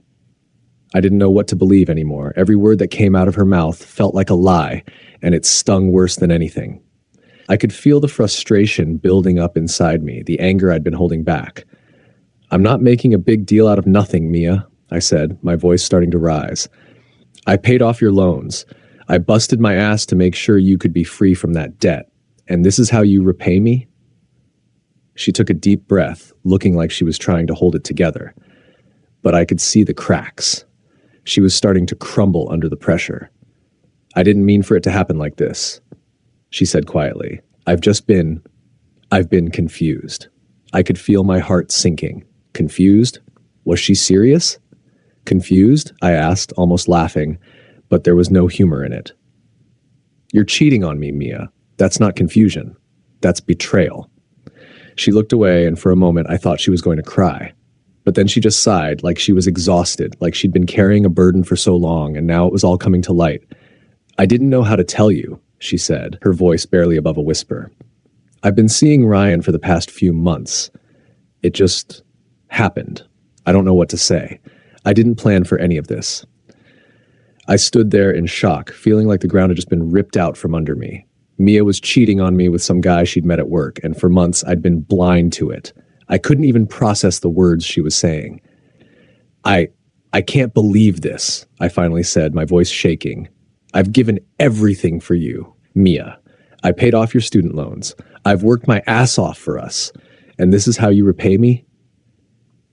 I didn't know what to believe anymore. Every word that came out of her mouth felt like a lie, and it stung worse than anything. I could feel the frustration building up inside me, the anger I'd been holding back. I'm not making a big deal out of nothing, Mia, I said, my voice starting to rise. I paid off your loans. I busted my ass to make sure you could be free from that debt. And this is how you repay me? She took a deep breath, looking like she was trying to hold it together. But I could see the cracks. She was starting to crumble under the pressure. I didn't mean for it to happen like this, she said quietly. I've been confused. I could feel my heart sinking. Confused? Was she serious? Confused? I asked, almost laughing, but there was no humor in it. You're cheating on me, Mia. That's not confusion. That's betrayal. She looked away, and for a moment I thought she was going to cry. But then she just sighed, like she was exhausted, like she'd been carrying a burden for so long, and now it was all coming to light. I didn't know how to tell you, she said, her voice barely above a whisper. I've been seeing Ryan for the past few months. It just happened. I don't know what to say. I didn't plan for any of this. I stood there in shock, feeling like the ground had just been ripped out from under me. Mia was cheating on me with some guy she'd met at work, and for months I'd been blind to it. I couldn't even process the words she was saying. I can't believe this, I finally said, my voice shaking. I've given everything for you, Mia. I paid off your student loans. I've worked my ass off for us. And this is how you repay me?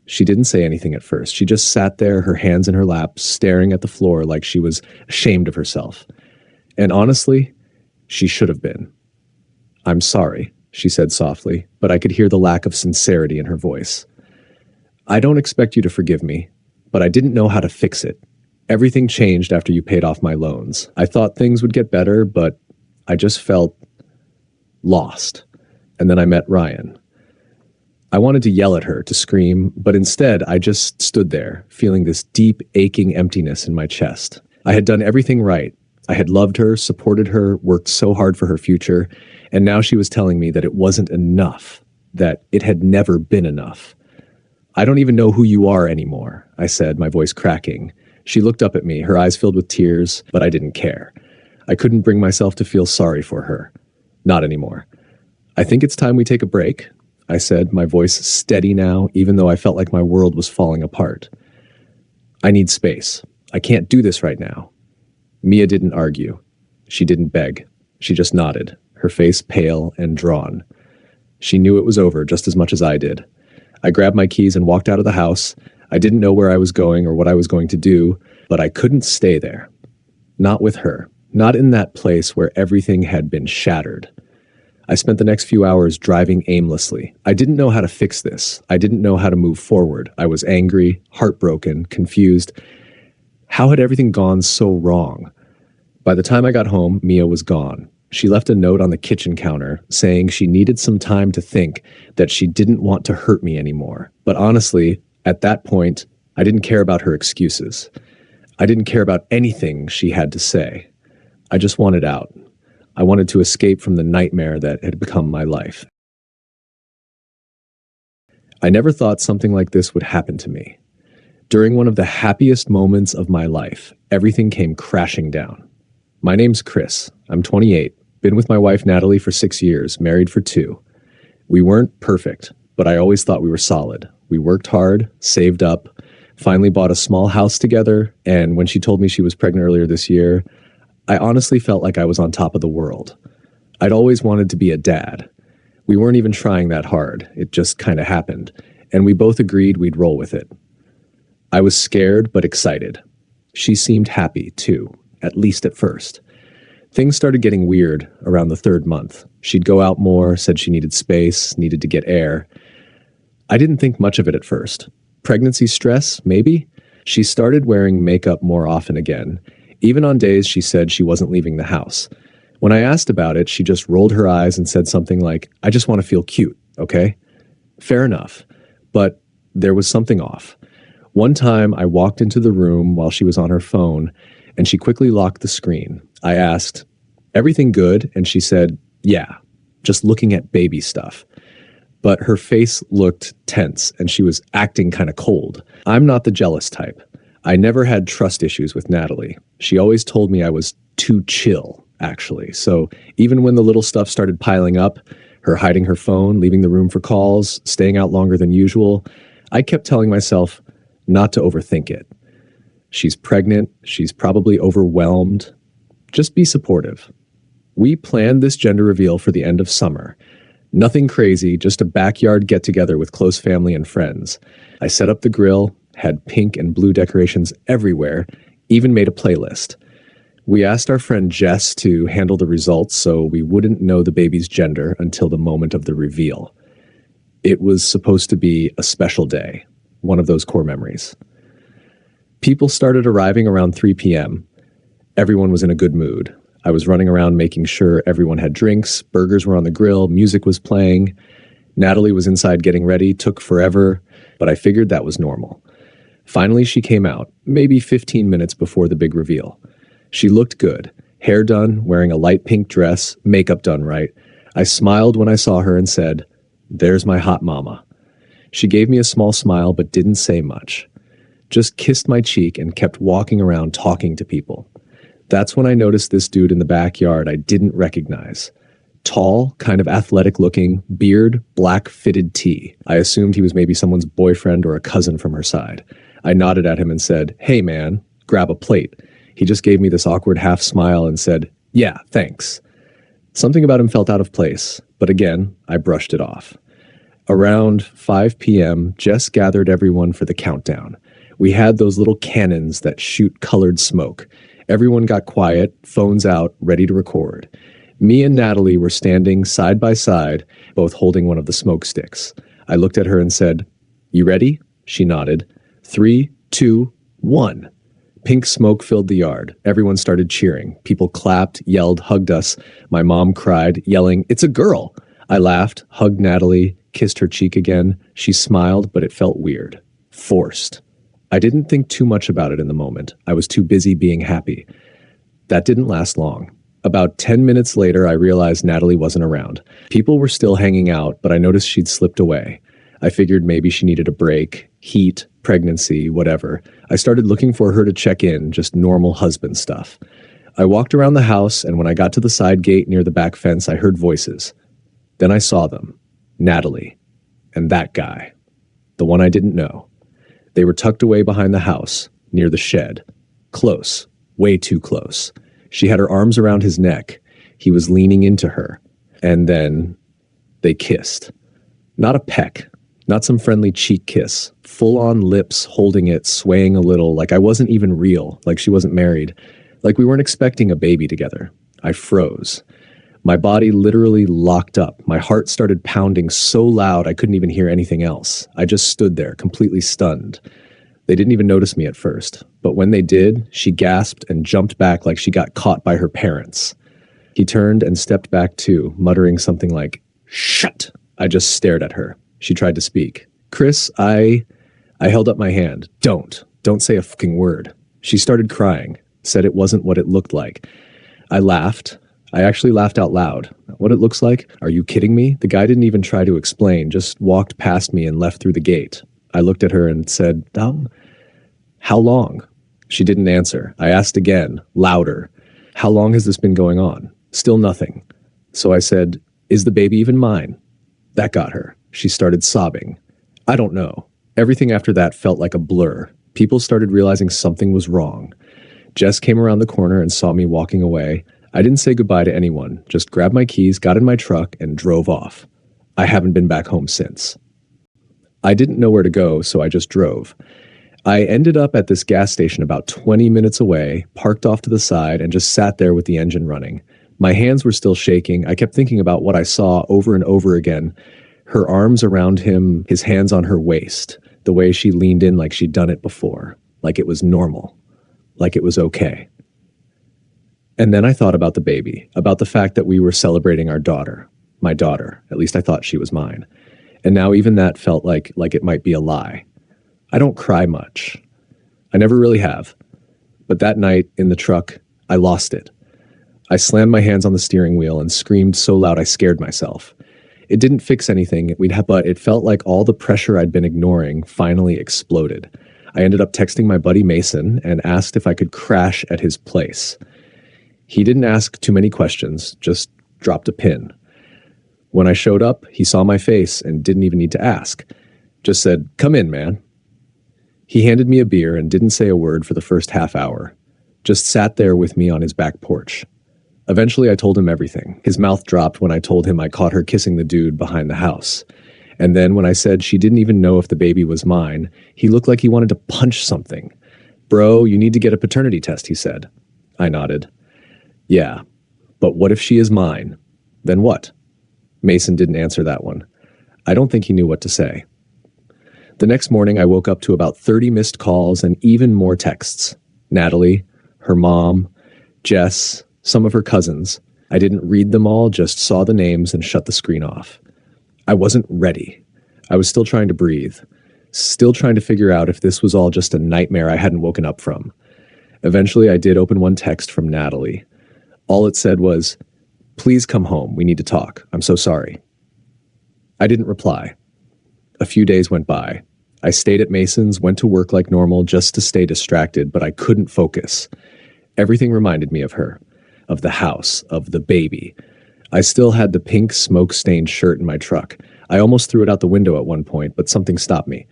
She didn't say anything at first. She just sat there, her hands in her lap, staring at the floor like she was ashamed of herself. And honestly, she should have been. I'm sorry, she said softly, but I could hear the lack of sincerity in her voice. I don't expect you to forgive me, but I didn't know how to fix it. Everything changed after you paid off my loans. I thought things would get better, but I just felt lost. And then I met Ryan. I wanted to yell at her, to scream, but instead I just stood there, feeling this deep, aching emptiness in my chest. I had done everything right. I had loved her, supported her, worked so hard for her future, and now she was telling me that it wasn't enough, that it had never been enough. I don't even know who you are anymore, I said, my voice cracking. She looked up at me, her eyes filled with tears, but I didn't care. I couldn't bring myself to feel sorry for her. Not anymore. I think it's time we take a break, I said, my voice steady now, even though I felt like my world was falling apart. I need space. I can't do this right now. Mia didn't argue. She didn't beg. She just nodded, her face pale and drawn. She knew it was over just as much as I did. I grabbed my keys and walked out of the house. I didn't know where I was going or what I was going to do, but I couldn't stay there. Not with her. Not in that place where everything had been shattered. I spent the next few hours driving aimlessly. I didn't know how to fix this. I didn't know how to move forward. I was angry, heartbroken, confused. How had everything gone so wrong? By the time I got home, Mia was gone. She left a note on the kitchen counter saying she needed some time to think, that she didn't want to hurt me anymore. But honestly, at that point, I didn't care about her excuses. I didn't care about anything she had to say. I just wanted out. I wanted to escape from the nightmare that had become my life. I never thought something like this would happen to me. During one of the happiest moments of my life, everything came crashing down. My name's Chris. I'm 28. Been with my wife Natalie for 6 years, married for 2. We weren't perfect, but I always thought we were solid. We worked hard, saved up, finally bought a small house together, and when she told me she was pregnant earlier this year, I honestly felt like I was on top of the world. I'd always wanted to be a dad. We weren't even trying that hard. It just kind of happened, and we both agreed we'd roll with it. I was scared but excited. She seemed happy, too, at least at first. Things started getting weird around the 3rd month. She'd go out more, said she needed space, needed to get air. I didn't think much of it at first. Pregnancy stress, maybe? She started wearing makeup more often again, even on days she said she wasn't leaving the house. When I asked about it, she just rolled her eyes and said something like, I just want to feel cute, okay? Fair enough. But there was something off. One time, I walked into the room while she was on her phone, and she quickly locked the screen. I asked, "Everything good?" And she said, "Yeah, just looking at baby stuff." But her face looked tense and she was acting kind of cold. I'm not the jealous type. I never had trust issues with Natalie. She always told me I was too chill, actually. So even when the little stuff started piling up, her hiding her phone, leaving the room for calls, staying out longer than usual, I kept telling myself not to overthink it. She's pregnant. She's probably overwhelmed. Just be supportive. We planned this gender reveal for the end of summer. Nothing crazy, just a backyard get-together with close family and friends. I set up the grill, had pink and blue decorations everywhere, even made a playlist. We asked our friend Jess to handle the results so we wouldn't know the baby's gender until the moment of the reveal. It was supposed to be a special day, one of those core memories. People started arriving around 3 p.m. Everyone was in a good mood. I was running around making sure everyone had drinks, burgers were on the grill, music was playing. Natalie was inside getting ready, took forever, but I figured that was normal. Finally, she came out, maybe 15 minutes before the big reveal. She looked good, hair done, wearing a light pink dress, makeup done right. I smiled when I saw her and said, "There's my hot mama." She gave me a small smile but didn't say much. Just kissed my cheek and kept walking around talking to people. That's when I noticed this dude in the backyard I didn't recognize. Tall, kind of athletic looking, beard, black fitted tee. I assumed he was maybe someone's boyfriend or a cousin from her side. I nodded at him and said, "Hey man, grab a plate." He just gave me this awkward half smile and said, "Yeah, thanks." Something about him felt out of place, but again, I brushed it off. Around 5 p.m., Jess gathered everyone for the countdown. We had those little cannons that shoot colored smoke. Everyone got quiet, phones out, ready to record. Me and Natalie were standing side by side, both holding one of the smoke sticks. I looked at her and said, "You ready?" She nodded. 3, 2, 1. Pink smoke filled the yard. Everyone started cheering. People clapped, yelled, hugged us. My mom cried, yelling, "It's a girl!" I laughed, hugged Natalie, kissed her cheek again. She smiled, but it felt weird. Forced. I didn't think too much about it in the moment. I was too busy being happy. That didn't last long. About 10 minutes later, I realized Natalie wasn't around. People were still hanging out, but I noticed she'd slipped away. I figured maybe she needed a break, heat, pregnancy, whatever. I started looking for her to check in, just normal husband stuff. I walked around the house, and when I got to the side gate near the back fence, I heard voices. Then I saw them. Natalie. And that guy. The one I didn't know. They were tucked away behind the house, near the shed. Close. Way too close. She had her arms around his neck. He was leaning into her. And then they kissed. Not a peck. Not some friendly cheek kiss. Full-on lips holding it, swaying a little, like I wasn't even real, like she wasn't married, like we weren't expecting a baby together. I froze. My body literally locked up. My heart started pounding so loud I couldn't even hear anything else. I just stood there, completely stunned. They didn't even notice me at first, but when they did, she gasped and jumped back like she got caught by her parents. He turned and stepped back too, muttering something like, "Shut!" I just stared at her. She tried to speak. "Chris, I held up my hand. Don't say a fucking word." She started crying, said it wasn't what it looked like. I laughed. I actually laughed out loud. "What it looks like? Are you kidding me?" The guy didn't even try to explain, just walked past me and left through the gate. I looked at her and said, How long?" She didn't answer. I asked again, louder. "How long has this been going on?" Still nothing. So I said, "Is the baby even mine?" That got her. She started sobbing. I don't know. Everything after that felt like a blur. People started realizing something was wrong. Jess came around the corner and saw me walking away. I didn't say goodbye to anyone, just grabbed my keys, got in my truck, and drove off. I haven't been back home since. I didn't know where to go, so I just drove. I ended up at this gas station about 20 minutes away, parked off to the side, and just sat there with the engine running. My hands were still shaking. I kept thinking about what I saw over and over again. Her arms around him, his hands on her waist, the way she leaned in like she'd done it before, like it was normal, like it was okay. And then I thought about the baby, about the fact that we were celebrating our daughter, my daughter. At least I thought she was mine. And now even that felt like it might be a lie. I don't cry much. I never really have. But that night in the truck, I lost it. I slammed my hands on the steering wheel and screamed so loud I scared myself. It didn't fix anything, but it felt like all the pressure I'd been ignoring finally exploded. I ended up texting my buddy Mason and asked if I could crash at his place. He didn't ask too many questions, just dropped a pin. When I showed up, he saw my face and didn't even need to ask. Just said, "Come in, man." He handed me a beer and didn't say a word for the first half hour. Just sat there with me on his back porch. Eventually, I told him everything. His mouth dropped when I told him I caught her kissing the dude behind the house. And then when I said she didn't even know if the baby was mine, he looked like he wanted to punch something. "Bro, you need to get a paternity test," he said. I nodded. "Yeah, but what if she is mine? Then what?" Mason didn't answer that one. I don't think he knew what to say. The next morning, I woke up to about 30 missed calls and even more texts. Natalie, her mom, Jess, some of her cousins. I didn't read them all, just saw the names and shut the screen off. I wasn't ready. I was still trying to breathe, still trying to figure out if this was all just a nightmare I hadn't woken up from. Eventually, I did open one text from Natalie. All it said was, "Please come home. We need to talk. I'm so sorry." I didn't reply. A few days went by. I stayed at Mason's, went to work like normal just to stay distracted, but I couldn't focus. Everything reminded me of her, of the house, of the baby. I still had the pink smoke-stained shirt in my truck. I almost threw it out the window at one point, but something stopped me.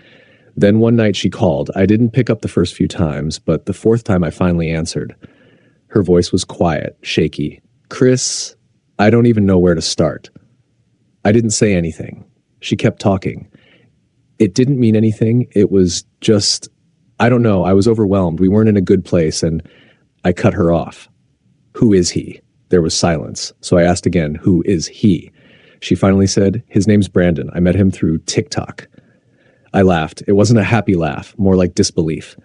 Then one night she called. I didn't pick up the first few times, but the fourth time I finally answered. Her voice was quiet, shaky. "Chris, I don't even know where to start." I didn't say anything. She kept talking. It didn't mean anything. It was just, I don't know, I was overwhelmed. We weren't in a good place, and I cut her off. "Who is he?" There was silence. So I asked again, "Who is he?" She finally said, "His name's Brandon. I met him through TikTok." I laughed. It wasn't a happy laugh, more like disbelief.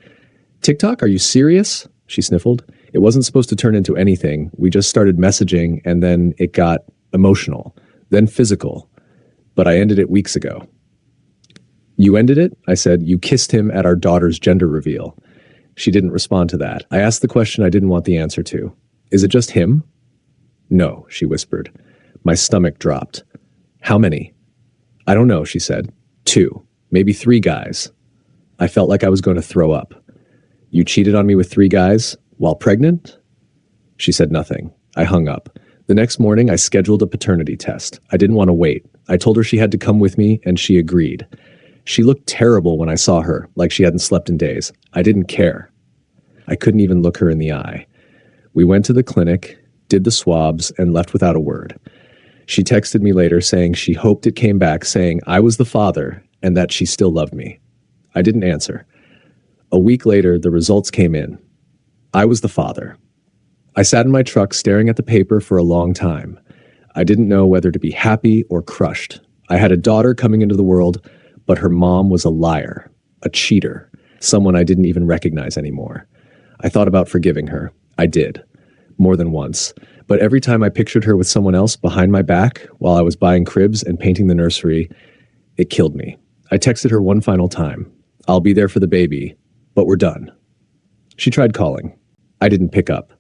"TikTok? Are you serious?" She sniffled. "It wasn't supposed to turn into anything. We just started messaging, and then it got emotional, then physical. But I ended it weeks ago." "You ended it?" I said. "You kissed him at our daughter's gender reveal." She didn't respond to that. I asked the question I didn't want the answer to. "Is it just him?" "No," she whispered. My stomach dropped. "How many?" "I don't know," she said. "2, maybe 3 guys." I felt like I was going to throw up. "You cheated on me with 3 guys while pregnant?" She said nothing. I hung up. The next morning, I scheduled a paternity test. I didn't want to wait. I told her she had to come with me, and she agreed. She looked terrible when I saw her, like she hadn't slept in days. I didn't care. I couldn't even look her in the eye. We went to the clinic, did the swabs, and left without a word. She texted me later saying she hoped it came back saying I was the father and that she still loved me. I didn't answer. A week later, the results came in. I was the father. I sat in my truck staring at the paper for a long time. I didn't know whether to be happy or crushed. I had a daughter coming into the world, but her mom was a liar, a cheater, someone I didn't even recognize anymore. I thought about forgiving her. I did. More than once. But every time I pictured her with someone else behind my back while I was buying cribs and painting the nursery, it killed me. I texted her one final time. "I'll be there for the baby, but we're done." She tried calling. I didn't pick up.